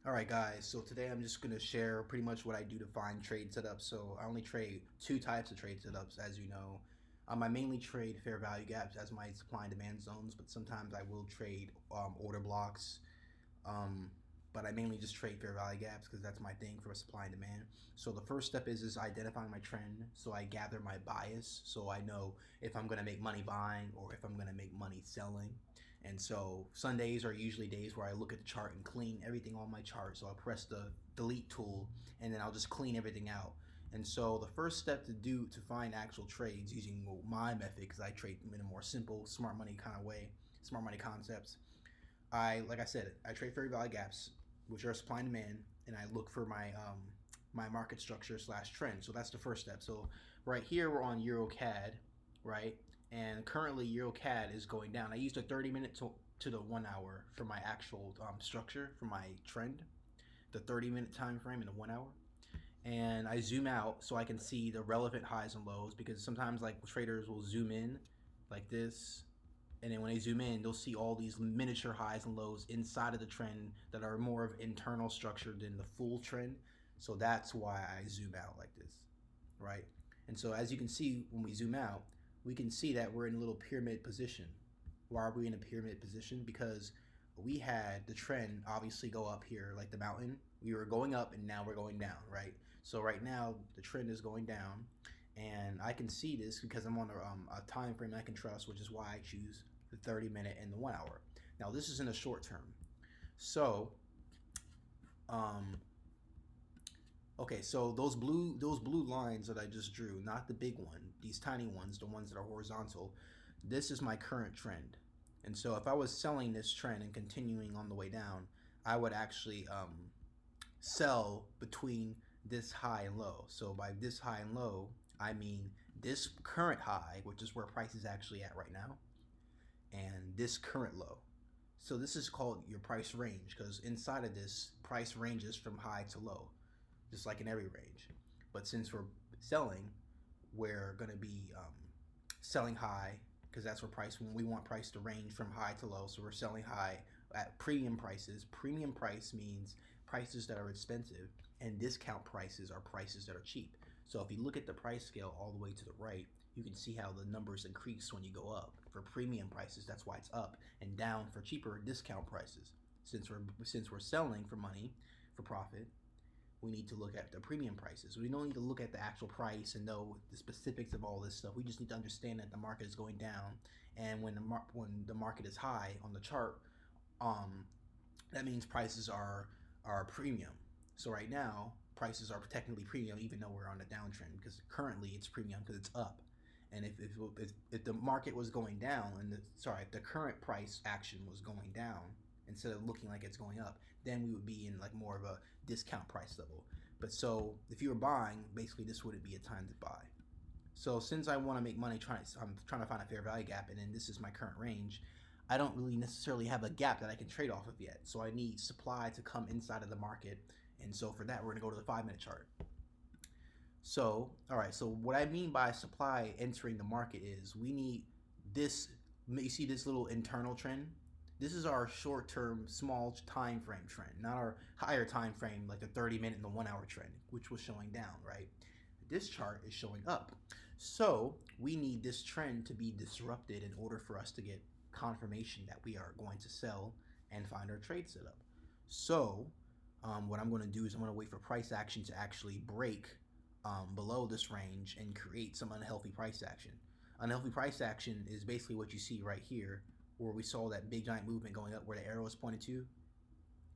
Alright guys, so today I'm just going to share pretty much what I do to find trade setups. So I only trade two types of trade setups, as you know. I mainly trade fair value gaps as my supply and demand zones, but sometimes I will trade order blocks. Um, but I mainly just trade fair value gaps because that's my thing for supply and demand. So the first step is identifying my trend. So I gather my bias, so I know if I'm going to make money buying or if I'm going to make money selling. And so Sundays are usually days where I look at the chart and clean everything on my chart. So I press the delete tool and then I'll just clean everything out. And so the first step to find actual trades using my method, because I trade in a more simple, smart money kind of way, smart money concepts. Like I said, I trade fair value gaps, which are supply and demand, and I look for my market structure slash trend. So that's the first step. So right here we're on EuroCAD, right? And currently EuroCAD is going down. I used a 30-minute to the 1 hour for my actual structure for my trend, the 30-minute time frame and the 1 hour. And I zoom out so I can see the relevant highs and lows, because sometimes like traders will zoom in like this, and then when they zoom in, they'll see all these miniature highs and lows inside of the trend that are more of internal structure than the full trend. So that's why I zoom out like this, right? And so as you can see, when we zoom out, we can see that we're in a little pyramid position. Why are we in a pyramid position? Because we had the trend obviously go up here like the mountain. We were going up and now we're going down, right? So right now the trend is going down, and I can see this because I'm on a time frame I can trust, which is why I choose the 30-minute and the 1 hour. Now this is in the short term. So okay, so those blue lines that I just drew, not the big one, these tiny ones, the ones that are horizontal, this is my current trend. And so if I was selling this trend and continuing on the way down, I would actually sell between this high and low. So by this high and low, I mean this current high, which is where price is actually at right now, and this current low. So this is called your price range, because inside of this, price ranges from high to low, just like in every range. But since we're selling, we're going to be selling high, because that's where price, when we want price to range from high to low. So we're selling high at premium prices. Premium price means prices that are expensive, and discount prices are prices that are cheap. So if you look at the price scale all the way to the right, you can see how the numbers increase when you go up. For premium prices, that's why it's up, and down for cheaper discount prices. Since we're selling for money, for profit, we need to look at the premium prices. We don't need to look at the actual price and know the specifics of all this stuff. We just need to understand that the market is going down, and when the market is high on the chart, that means prices are premium. So right now, prices are technically premium, even though we're on a downtrend, because currently it's premium because it's up. And if the market was going down, and if the current price action was going down instead of looking like it's going up, then we would be in like more of a discount price level. But so if you were buying, basically this wouldn't be a time to buy. So since I want to make money, I'm trying to find a fair value gap, and then this is my current range. I don't really necessarily have a gap that I can trade off of yet. So I need supply to come inside of the market. And so for that, we're going to go to the 5-minute chart. So, all right, so what I mean by supply entering the market is we need this. You see this little internal trend? This is our short-term, small time frame trend, not our higher time frame like the 30-minute and the 1 hour trend, which was showing down, right? This chart is showing up. So we need this trend to be disrupted in order for us to get confirmation that we are going to sell and find our trade setup. So what I'm going to do is I'm going to wait for price action to actually break below this range and create some unhealthy price action. Unhealthy price action is basically what you see right here, where we saw that big giant movement going up where the arrow is pointed to.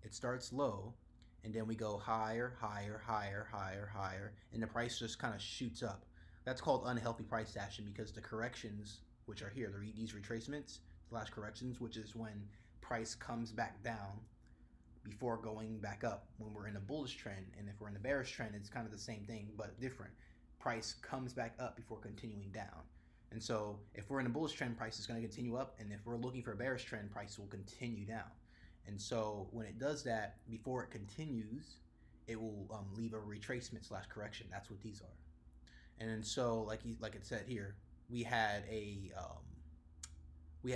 It starts low, and then we go higher, higher, higher, higher, higher, and the price just kind of shoots up. That's called unhealthy price action, because the corrections, which are here, these retracements slash corrections, which is when price comes back down before going back up when we're in a bullish trend. And if we're in the bearish trend, it's kind of the same thing but different. Price comes back up before continuing down. And so if we're in a bullish trend, price is going to continue up, and if we're looking for a bearish trend, price will continue down. And so when it does that, before it continues, it will leave a retracement slash correction. That's what these are. And then so like it said here, we had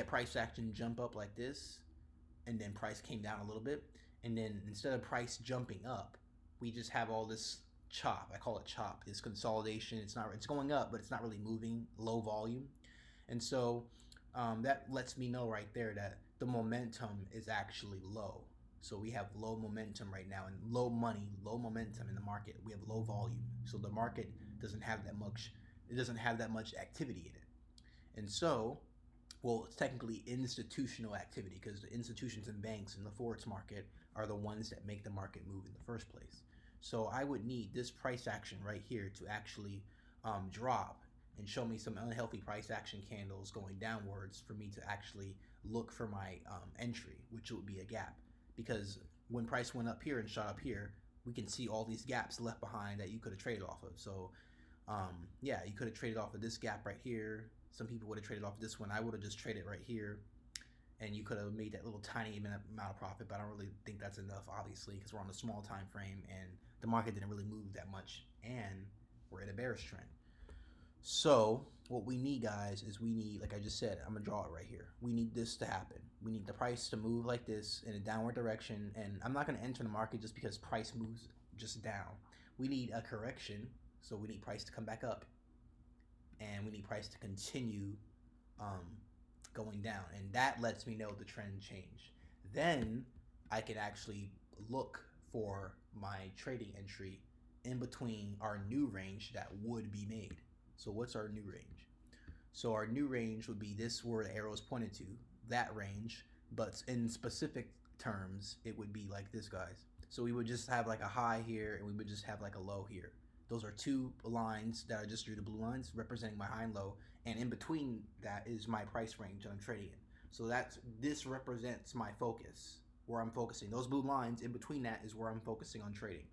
price action jump up like this, and then price came down a little bit, and then instead of price jumping up, we just have all this chop. I call it chop. This consolidation. It's going up, but it's not really moving. Low volume, and so that lets me know right there that the momentum is actually low. So we have low momentum right now and low money, low momentum in the market. We have low volume. So the market doesn't have that much. It doesn't have that much activity in it. And so, well, it's technically institutional activity because the institutions and banks in the forex market are the ones that make the market move in the first place. So I would need this price action right here to actually drop and show me some unhealthy price action candles going downwards for me to actually look for my entry, which would be a gap. Because when price went up here and shot up here, we can see all these gaps left behind that you could have traded off of. So yeah, you could have traded off of this gap right here. Some people would have traded off of this one. I would have just traded right here, and you could have made that little tiny amount of profit. But I don't really think that's enough, obviously, because we're on a small time frame and the market didn't really move that much, and we're in a bearish trend. So what we need, guys, is we need, like I just said, I'm gonna draw it right here. We need this to happen. We need the price to move like this in a downward direction, and I'm not gonna enter the market just because price moves just down. We need a correction, so we need price to come back up, and we need price to continue going down, and that lets me know the trend changed. Then I can actually look for my trading entry in between our new range that would be made. So what's our new range? So our new range would be this where the arrow is pointed to, that range, but in specific terms, it would be like this, guys. So we would just have like a high here, and we would just have like a low here. Those are two lines that I just drew, the blue lines representing my high and low, and in between that is my price range that I'm trading in. So this represents my focus, where I'm focusing. Those blue lines in between that is where I'm focusing on trading.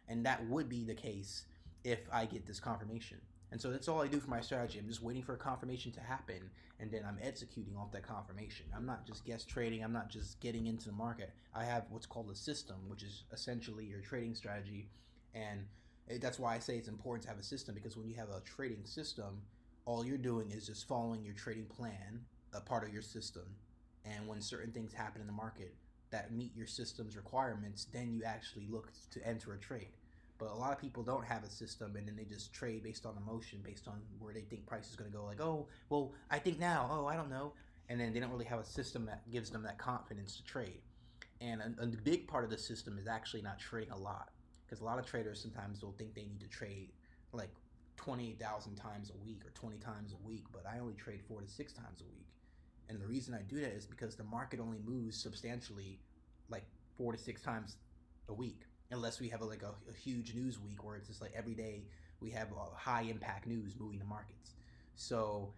And that would be the case if I get this confirmation. And so that's all I do for my strategy. I'm just waiting for a confirmation to happen, and then I'm executing off that confirmation. I'm not just guess trading. I'm not just getting into the market. I have what's called a system, which is essentially your trading strategy. And that's why I say it's important to have a system, because when you have a trading system, all you're doing is just following your trading plan, a part of your system. And when certain things happen in the market that meet your system's requirements, then you actually look to enter a trade. But a lot of people don't have a system, and then they just trade based on emotion, based on where they think price is going to go. Like, oh, well, I think now. Oh, I don't know. And then they don't really have a system that gives them that confidence to trade. And a big part of the system is actually not trading a lot, because a lot of traders sometimes will think they need to trade like 20,000 times a week or 20 times a week, but I only trade 4 to 6 times a week. And the reason I do that is because the market only moves substantially like 4 to 6 times a week, unless we have a huge news week where it's just like every day we have high impact news moving the markets. So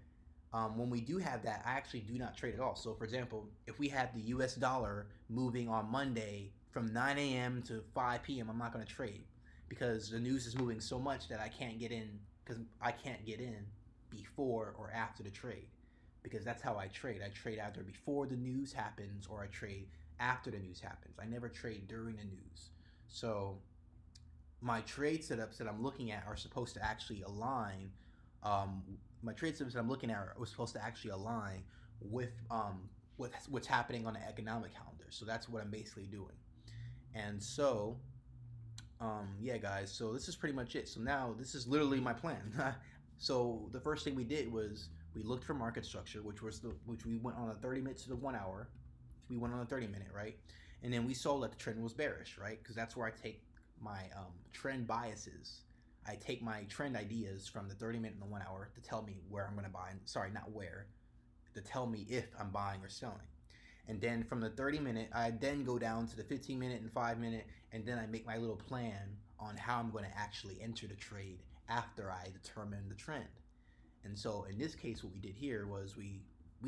when we do have that, I actually do not trade at all. So for example, if we had the US dollar moving on Monday from 9 a.m. to 5 p.m., I'm not going to trade, because the news is moving so much that I can't get in, because I can't get in before or after the trade, because that's how I trade. I trade either before the news happens or I trade after the news happens. I never trade during the news. So my trade setups that I'm looking at are supposed to actually align. My trade setups that I'm looking at are supposed to actually align with what's happening on the economic calendar. So that's what I'm basically doing. And so, yeah, guys. So this is pretty much it. So now this is literally my plan. So the first thing we did was we looked for market structure, which we went on a 30 minute to the 1 hour. We went on a 30-minute, right? And then we saw that the trend was bearish, right? Because that's where I take my trend biases. I take my trend ideas from the 30-minute and the 1 hour to tell me where I'm going to buy. Sorry, not where. To tell me if I'm buying or selling. And then from the 30-minute, I then go down to the 15-minute and 5-minute, and then I make my little plan on how I'm going to actually enter the trade after I determine the trend. And so in this case, what we did here was we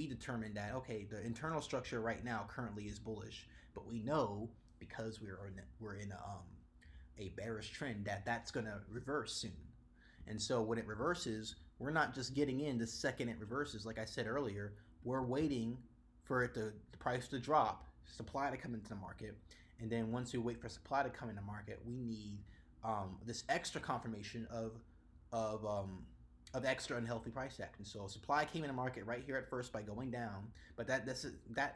determined that, okay, the internal structure right now currently is bullish, but we know, because we're in a bearish trend, that that's going to reverse soon. And so when it reverses, we're not just getting in the second it reverses. Like I said earlier, we're waiting for the price to drop, supply to come into the market, and then once we wait for supply to come in the market, we need this extra confirmation of extra unhealthy price action. So supply came in the market right here at first by going down, but that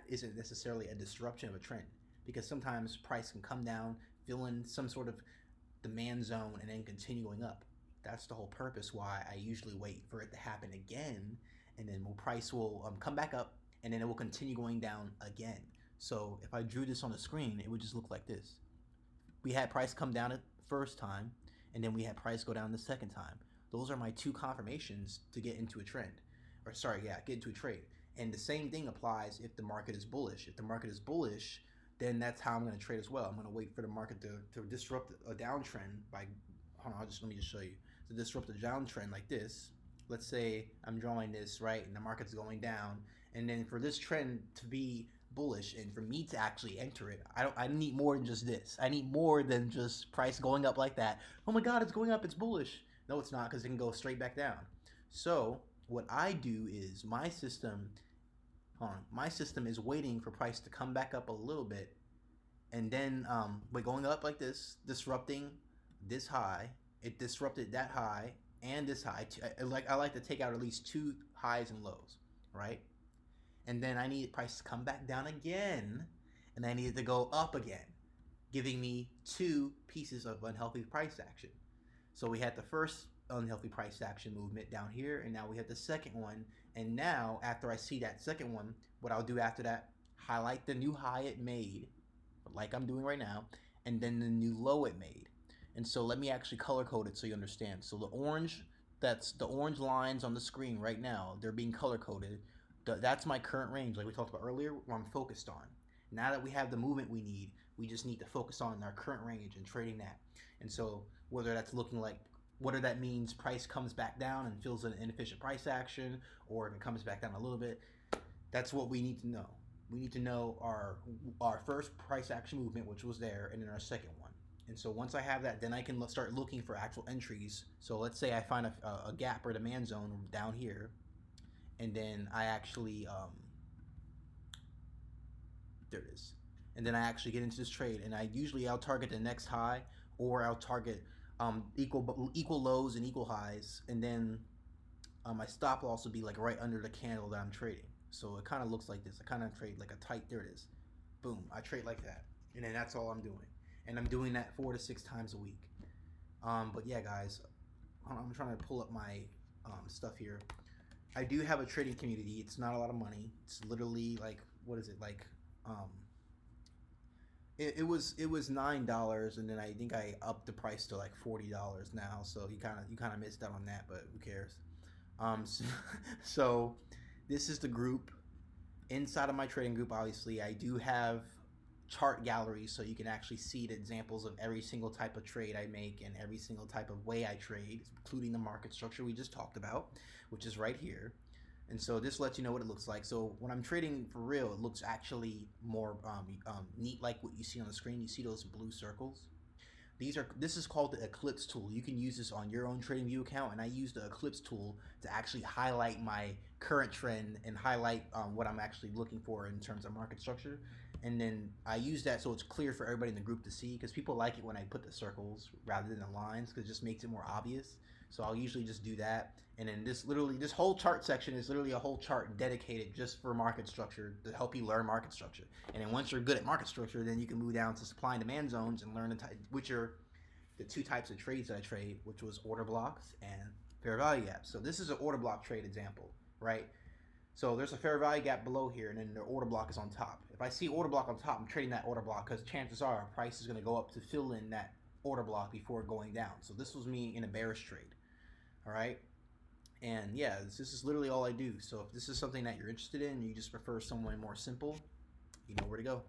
isn't necessarily a disruption of a trend. because sometimes price can come down, fill in some sort of demand zone, and then continue going up. That's the whole purpose why I usually wait for it to happen again, and then price will come back up, and then it will continue going down again. So if I drew this on the screen, it would just look like this. We had price come down the first time, and then we had price go down the second time. Those are my two confirmations to get into a trend, or sorry, yeah, get into a trade. And the same thing applies if the market is bullish. If the market is bullish, then that's how I'm going to trade as well. I'm going to wait for the market to disrupt a downtrend by, hold on, let me just show you. To disrupt a downtrend like this. Let's say I'm drawing this, right, and the market's going down, and then for this trend to be bullish and for me to actually enter it, I need more than just this. I need more than just price going up like that. Oh my god, it's going up, it's bullish. No, it's not, because it can go straight back down. So what I do is my system is waiting for price to come back up a little bit, and then by going up like this, disrupting this high, it disrupted that high and this high. I like to take out at least two highs and lows, right? And then I need price to come back down again, and I need it to go up again, giving me two pieces of unhealthy price action. So we had the first unhealthy price action movement down here, and now we have the second one. And now after I see that second one, what I'll do after that, highlight the new high it made, like I'm doing right now, and then the new low it made. And so let me actually color code it so you understand. So the orange, that's the orange lines on the screen right now, they're being color coded. That's my current range, like we talked about earlier, where I'm focused on. Now that we have the movement we need, we just need to focus on our current range and trading that. And so whether that's looking like, whether that means price comes back down and fills an inefficient price action, or if it comes back down a little bit, that's what we need to know. We need to know our first price action movement, which was there, and then our second one. And so once I have that, then I can start looking for actual entries. So let's say I find a gap or demand zone down here, and then I actually there it is, and then I actually get into this trade, and I'll target the next high, or I'll target equal lows and equal highs, and then my stop loss will be like right under the candle that I'm trading. So it kind of looks like this. I kind of trade like a tight, there it is, boom, I trade like that, and then that's all I'm doing, and I'm doing that 4 to 6 times a week. But yeah, guys, I'm trying to pull up my stuff here. I do have a trading community. It's not a lot of money. It's literally like, what is it, like it was $9, and then I think I upped the price to like $40 now. So you kind of missed out on that, but who cares? So this is the group. Inside of my trading group, obviously, I do have chart galleries, so you can actually see the examples of every single type of trade I make and every single type of way I trade, including the market structure we just talked about, which is right here. And so this lets you know what it looks like. So when I'm trading for real, it looks actually more neat, like what you see on the screen. You see those blue circles? This is called the Eclipse tool. You can use this on your own TradingView account, and I use the Eclipse tool to actually highlight my current trend and highlight what I'm actually looking for in terms of market structure. And then I use that so it's clear for everybody in the group to see, because people like it when I put the circles rather than the lines, because it just makes it more obvious. So I'll usually just do that. And then this whole chart section is literally a whole chart dedicated just for market structure, to help you learn market structure. And then once you're good at market structure, then you can move down to supply and demand zones and learn which are the two types of trades that I trade, which was order blocks and fair value gaps. So this is an order block trade example, right? So there's a fair value gap below here, and then the order block is on top. If I see order block on top, I'm trading that order block, because chances are our price is going to go up to fill in that order block before going down. So this was me in a bearish trade. All right. And yeah, this is literally all I do. So if this is something that you're interested in, you just prefer someone more simple, you know where to go.